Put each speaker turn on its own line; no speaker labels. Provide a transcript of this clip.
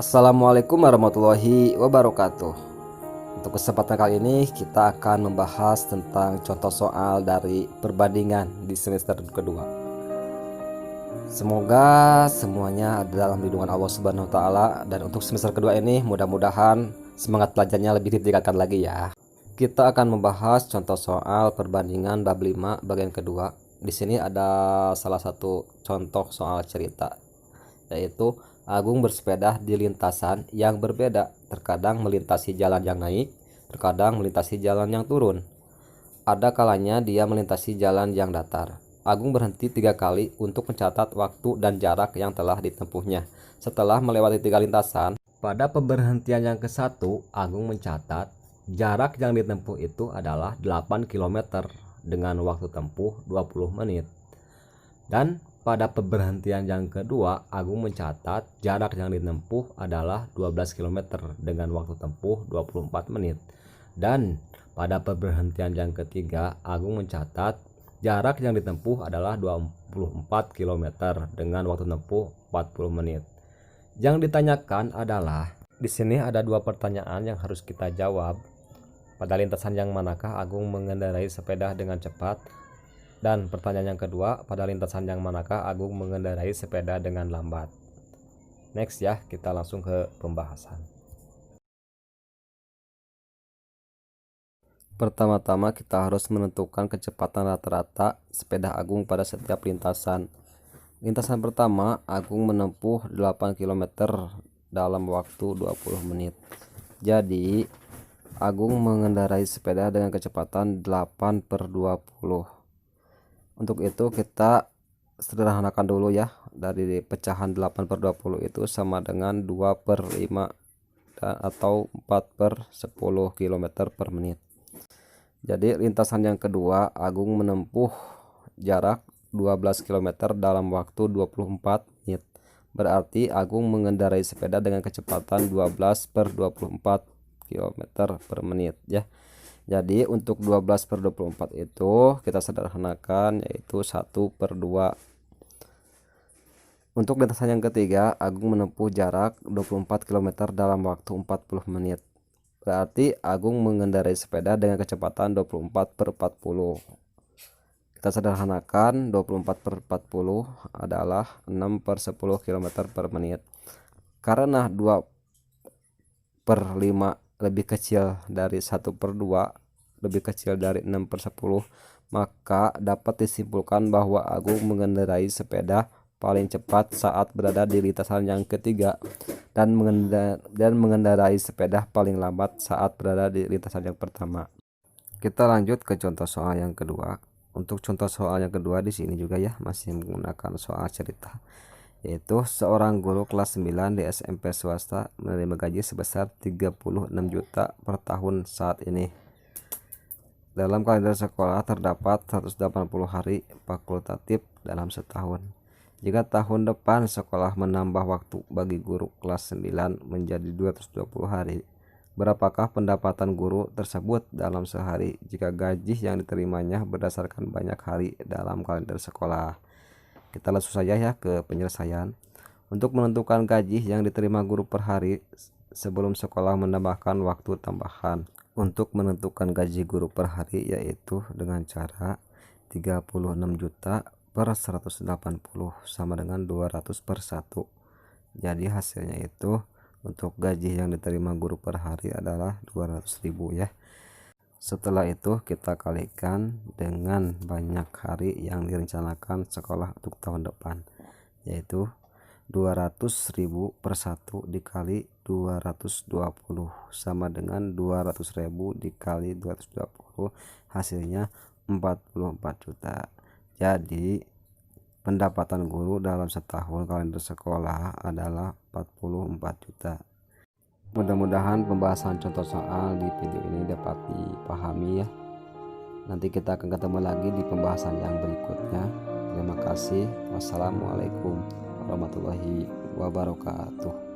Assalamualaikum warahmatullahi wabarakatuh. Untuk kesempatan kali ini kita akan membahas tentang contoh soal dari perbandingan di semester kedua. Semoga semuanya ada dalam lindungan Allah Subhanahu wa taala, dan untuk semester kedua ini mudah-mudahan semangat belajarnya lebih ditingkatkan lagi ya. Kita akan membahas contoh soal perbandingan bab 5 bagian kedua. Di sini ada salah satu contoh soal cerita, yaitu Agung bersepeda di lintasan yang berbeda, terkadang melintasi jalan yang naik, terkadang melintasi jalan yang turun. Ada kalanya dia melintasi jalan yang datar. Agung berhenti 3 kali untuk mencatat waktu dan jarak yang telah ditempuhnya. Setelah melewati 3 lintasan, pada pemberhentian yang ke-1, Agung mencatat jarak yang ditempuh itu adalah 8 km dengan waktu tempuh 20 menit. Dan pada pemberhentian yang kedua, Agung mencatat jarak yang ditempuh adalah 12 km dengan waktu tempuh 24 menit. Dan pada pemberhentian yang ketiga, Agung mencatat jarak yang ditempuh adalah 24 km dengan waktu tempuh 40 menit. Yang ditanyakan adalah, di sini ada 2 pertanyaan yang harus kita jawab. Pada lintasan yang manakah Agung mengendarai sepeda dengan cepat? Dan pertanyaan yang kedua, pada lintasan yang manakah Agung mengendarai sepeda dengan lambat? Next ya, kita langsung ke pembahasan. Pertama-tama kita harus menentukan kecepatan rata-rata sepeda Agung pada setiap lintasan. Lintasan pertama, Agung menempuh 8 km dalam waktu 20 menit. Jadi, Agung mengendarai sepeda dengan kecepatan 8/20. Untuk itu kita sederhanakan dulu ya. Dari pecahan 8/20 itu sama dengan 2/5 atau 4/10 km per menit. Jadi lintasan yang kedua, Agung menempuh jarak 12 km dalam waktu 24 menit. Berarti Agung mengendarai sepeda dengan kecepatan 12/24 km per menit ya. Jadi untuk 12/24 itu kita sederhanakan yaitu 1/2. Untuk lintasan yang ketiga, Agung menempuh jarak 24 km dalam waktu 40 menit. Berarti Agung mengendarai sepeda dengan kecepatan 24/40. Kita sederhanakan, 24/40 adalah 6/10 km per menit. Karena 2/5 lebih kecil dari 1/2, lebih kecil dari 6/10, maka dapat disimpulkan bahwa Agung mengendarai sepeda paling cepat saat berada di lintasan yang ketiga dan mengendarai sepeda paling lambat saat berada di lintasan yang pertama. Kita lanjut ke contoh soal yang kedua. Untuk contoh soal yang kedua di sini juga ya masih menggunakan soal cerita, yaitu seorang guru kelas 9 di SMP swasta menerima gaji sebesar 36 juta per tahun saat ini. Dalam kalender sekolah terdapat 180 hari fakultatif dalam setahun. Jika tahun depan sekolah menambah waktu bagi guru kelas 9 menjadi 220 hari, berapakah pendapatan guru tersebut dalam sehari jika gaji yang diterimanya berdasarkan banyak hari dalam kalender sekolah? Kita langsung saja ya ke penyelesaian. Untuk menentukan gaji yang diterima guru per hari sebelum sekolah menambahkan waktu tambahan. Untuk menentukan gaji guru per hari yaitu dengan cara 36 juta per 180 sama dengan 200/1. Jadi hasilnya itu untuk gaji yang diterima guru per hari adalah 200.000 ya. Setelah itu kita kalikan dengan banyak hari yang direncanakan sekolah untuk tahun depan, yaitu 200.000/1 dikali 220 sama dengan 200.000 dikali 220, hasilnya 44 juta. Jadi pendapatan guru dalam setahun kalender sekolah adalah 44 juta. Mudah-mudahan pembahasan contoh soal di video ini dapat dipahami ya. Nanti kita akan ketemu lagi di pembahasan yang berikutnya. Terima kasih. Wassalamualaikum warahmatullahi wabarakatuh.